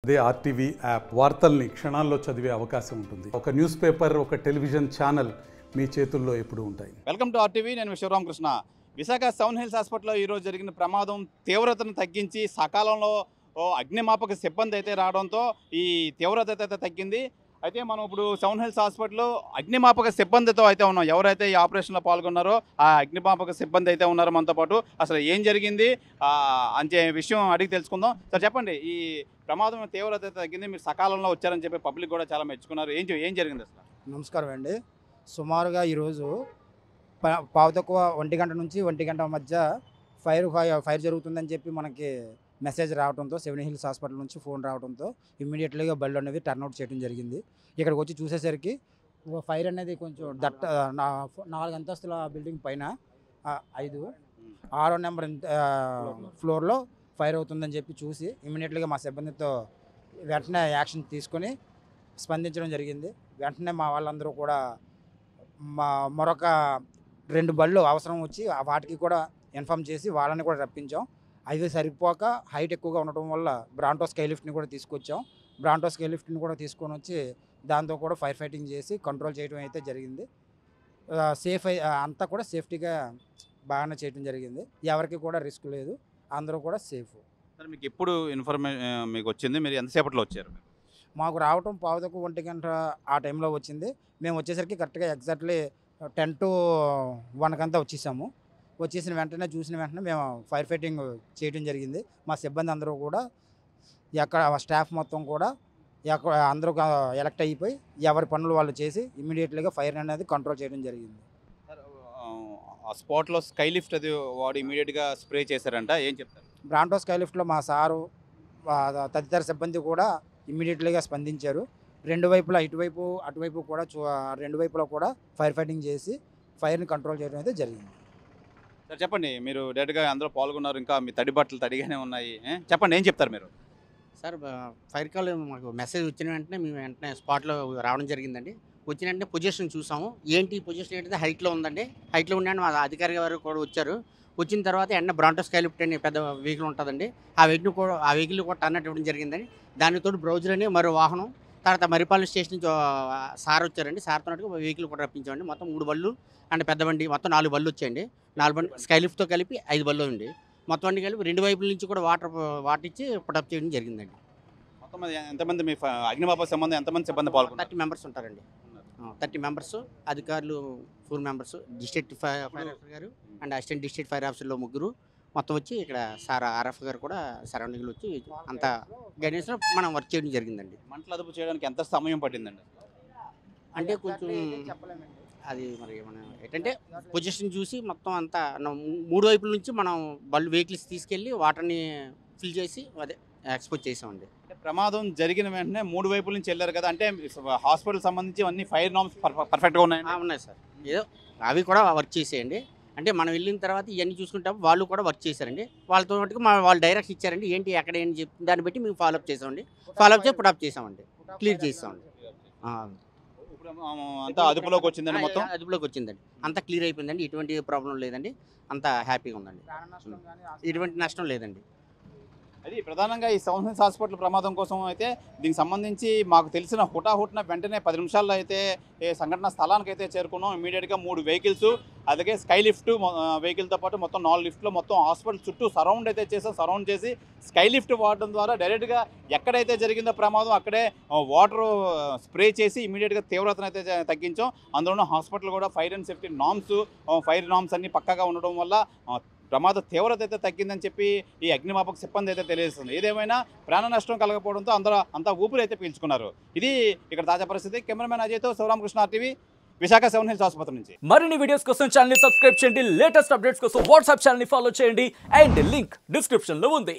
అదే RTV app వార్తల్ని క్షణాల్లో చదివే అవకాశం ఉంటుంది. ఒక న్యూస్ పేపర్, ఒక టెలివిజన్ ఛానల్ మీ చేతుల్లో ఎప్పుడూ ఉంటాయి. Welcome to RTV. నేను శివరామకృష్ణ. విశాఖ సౌన్ హిల్స్ హాస్పిటల్లో ఈరోజు జరిగిన ప్రమాదం తీవ్రతను తగ్గించి సకాలంలో అగ్నిమాపక సిబ్బంది అయితే రావడంతో ఈ తీవ్రత అయితే తగ్గింది. అయితే మనం ఇప్పుడు సౌన్ హిల్స్ హాస్పిటల్లో అగ్నిమాపక సిబ్బందితో అయితే ఉన్నాం. ఎవరైతే ఈ ఆపరేషన్లో పాల్గొన్నారో ఆ అగ్నిమాపక సిబ్బంది అయితే ఉన్నారో మనతో పాటు. అసలు ఏం జరిగింది అంతే విషయం అడిగి తెలుసుకుందాం. సార్ చెప్పండి, ఈ ప్రమాదం తీవ్రత అయితే తగ్గింది, మీరు సకాలంలో వచ్చారని చెప్పి పబ్లిక్ కూడా చాలా మెచ్చుకున్నారు. ఏం జరిగింది అసలు? నమస్కారం అండి. సుమారుగా ఈరోజు పావుతక్కువ 1 గంట నుంచి 1 గంట మధ్య ఫైర్ జరుగుతుందని చెప్పి మనకి మెసేజ్ రావడంతో సెవెన్ హిల్స్ హాస్పిటల్ నుంచి ఫోన్ రావడంతో ఇమ్మీడియట్లీగా బళ్ళు అనేది టర్న్అవుట్ చేయడం జరిగింది. ఇక్కడికి వచ్చి చూసేసరికి ఫైర్ అనేది కొంచెం 4 అంతస్తుల బిల్డింగ్ పైన 6వ నెంబర్ ఫ్లోర్లో ఫైర్ అవుతుందని చెప్పి చూసి ఇమ్మీడియట్లీగా మా సిబ్బందితో వెంటనే యాక్షన్ తీసుకొని స్పందించడం జరిగింది. వెంటనే మా వాళ్ళందరూ కూడా మరొక 2 బళ్ళు అవసరం వచ్చి వాటికి కూడా ఇన్ఫామ్ చేసి వాళ్ళని కూడా రప్పించాం. అది సరిపోక హైట్ ఎక్కువగా ఉండటం వల్ల బ్రాంటో స్కై లిఫ్ట్ని కూడా తీసుకొచ్చాం. బ్రాంటో స్కై లిఫ్ట్ని కూడా తీసుకొని వచ్చి దాంతో కూడా ఫైర్ ఫైటింగ్ చేసి కంట్రోల్ చేయడం అయితే జరిగింది. అంతా కూడా సేఫ్టీగా బాగానే చేయడం జరిగింది. ఎవరికి కూడా రిస్క్ లేదు, అందరూ కూడా సేఫ్. సార్, మీకు ఎప్పుడు ఇన్ఫర్మేషన్ మీకు వచ్చింది? మీరు ఎంతసేపట్లో వచ్చారు? మాకు రావటం పావుతకు 1 గంట ఆ టైంలో వచ్చింది. మేము వచ్చేసరికి కరెక్ట్గా ఎగ్జాక్ట్లీ 10 to 1 కంతా వచ్చేసాము. వచ్చేసిన వెంటనే చూసిన వెంటనే మేము ఫైర్ ఫైటింగ్ చేయడం జరిగింది. మా సిబ్బంది అందరూ కూడా స్టాఫ్ మొత్తం కూడా అందరూ ఎలక్ట్ అయిపోయి ఎవరి పనులు వాళ్ళు చేసి ఇమ్మీడియట్లీగా ఫైర్ అనేది కంట్రోల్ చేయడం జరిగింది. సార్, ఆ స్పాట్లో స్కై లిఫ్ట్ అది వాడు ఇమీడియట్గా స్ప్రే చేశారంట, ఏం చెప్తారు? బ్రాంటో స్కై లిఫ్ట్లో మా సారు తదితర సిబ్బంది కూడా ఇమ్మీడియట్లీగా స్పందించారు. 2 వైపులా ఇటువైపు అటువైపు కూడా 2 వైపులా కూడా ఫైర్ ఫైటింగ్ చేసి ఫైర్ని కంట్రోల్ చేయడం అయితే జరిగింది. సార్ చెప్పండి, మీరు డైరెక్ట్గా అందరూ పాల్గొన్నారు, ఇంకా మీ తడి బట్టలు తడిగానే ఉన్నాయి, చెప్పండి ఏం చెప్తారు మీరు? సార్, ఫైర్ కాల్ మాకు మెసేజ్ వచ్చిన వెంటనే మేము వెంటనే స్పాట్లో రావడం జరిగిందండి. వచ్చిన వెంటనే పొజిషన్ చూసాము. పొజిషన్ ఏంటంటే హైట్లో ఉందండి. హైట్లో ఉండండి మా అధికారి గారు కూడా వచ్చారు. వచ్చిన తర్వాత ఎండ బ్రాంటో స్కై లిఫ్ట్ అని పెద్ద వెహికల్ ఉంటుందండి. ఆ వెహికల్ కూడా టర్న్ ఇవ్వడం జరిగిందండి. దానితో బ్రౌజర్ అని మరో వాహనం, తర్వాత మరిపాలెం స్టేషన్ నుంచి సార్ వచ్చారండి. సార్తో వెహికల్ కూడా రప్పించామండి. మొత్తం 3 బళ్ళు అండ్ పెద్ద బండి మొత్తం 4 బళ్ళు వచ్చాయండి. 4 బండి స్కై లిఫ్ట్తో కలిపి 5 బళ్ళు అండి. మొత్తం అన్ని కలిపి 2 వైపుల నుంచి కూడా వాటర్ ఇచ్చి పుటప్ చేయడం జరిగిందండి. మొత్తం ఎంతమంది మీ అగ్నిమాపక సంబంధం ఎంతమంది సిబ్బంది పాల్గొన్నారు? 30 మెంబర్స్ ఉంటారండి. 30 మెంబర్స్, అధికారులు 4 మెంబర్స్, డిస్ట్రిక్ట్ ఫైర్ ఆఫీసర్ గారు అండ్ అసిస్టెంట్ డిస్ట్రిక్ట్ ఫైర్ ఆఫీసర్లో 3 మొత్తం వచ్చి ఇక్కడ సార్ ఆర్ఎఫ్ గారు కూడా సరౌండింగ్లో వచ్చి అంత గైడెన్స్లో మనం వర్క్ చేయడం జరిగిందండి. మంటలు అదుపు చేయడానికి ఎంత సమయం పట్టిందండి? అంటే కొంచెం అది మరి మనం ఏంటంటే పొజిషన్ చూసి మొత్తం అంతా 3 వైపుల నుంచి మనం వెహికల్స్ తీసుకెళ్ళి వాటర్ని ఫిల్ చేసి అదే ఎక్స్పోజ్ చేసామండి. ప్రమాదం జరిగిన వెంటనే 3 వైపుల నుంచి వెళ్ళారు కదా, అంటే హాస్పిటల్ సంబంధించి అన్ని ఫైర్ నామ్స్ పర్ఫెక్ట్గా ఉన్నాయి? ఉన్నాయి సార్, ఏదో అవి కూడా వర్క్ చేసేయండి. అంటే మనం వెళ్ళిన తర్వాత ఇవన్నీ చూసుకుంటాం, వాళ్ళు కూడా వర్క్ చేశారండి. వాళ్ళతో మటుకు వాళ్ళు డైరెక్షన్ ఇచ్చారండి, ఏంటి ఎక్కడ ఏంటి చెప్పి దాన్ని బట్టి మేము ఫాలోఅప్ చేసామండి. ఫాలోఅప్ చేసి పుటప్ చేసామండి, క్లియర్ చేసామండి. అంతా అదుపులోకి వచ్చిందండి, మొత్తం అదుపులోకి వచ్చిందండి. అంతా క్లియర్ అయిపోయిందండి, ఎటువంటి ప్రాబ్లం లేదండి, అంతా హ్యాపీగా ఉందండి, ఎటువంటి నష్టం లేదండి. అది ప్రధానంగా ఈ సౌన్ హిల్స్ హాస్పిటల్ ప్రమాదం కోసం అయితే దీనికి సంబంధించి మాకు తెలిసిన హుటాహుటిన వెంటనే 10 నిమిషాల్లో అయితే సంఘటన స్థలానికి అయితే చేరుకున్నాం. ఇమీడియట్గా 3 వెహికల్స్, అలాగే స్కై లిఫ్ట్ వెహికల్తో పాటు మొత్తం 4 లిఫ్ట్లు మొత్తం హాస్పిటల్ చుట్టూ సరౌండ్ అయితే చేసాం. సరౌండ్ చేసి స్కై లిఫ్ట్ వాడడం ద్వారా డైరెక్ట్గా ఎక్కడైతే జరిగిందో ప్రమాదం అక్కడే వాటర్ స్ప్రే చేసి ఇమీడియట్గా తీవ్రతను అయితే తగ్గించాం. అందులోనూ హాస్పిటల్ కూడా fire and safety fire norms అన్ని పక్కాగా ఉండడం వల్ల ప్రమాద తీవ్రత అయితే తగ్గిందని చెప్పి ఈ అగ్నిమాపక సిబ్బంది అయితే తెలియజేస్తుంది. ఏదేమైనా ప్రాణ నష్టం కలగకపోవడంతో అంతా ఊపిరి అయితే పీల్చుకున్నారు. ఇది ఇక్కడ తాజా పరిస్థితి. కెమెరామెన్ అజయ్తో Sivaramakrishna, TV, Visakha seven hills ఆసుపత్రి నుంచి. మరిన్ని వీడియోస్ కోసం ఛానల్ ని సబ్స్క్రైబ్ చేయండి, లేటెస్ట్ అప్డేట్స్ కోసం వాట్సాప్ ఛానల్ ని ఫాలో చేయండి అండ్ లింక్ డిస్క్రిప్షన్ లో ఉంది.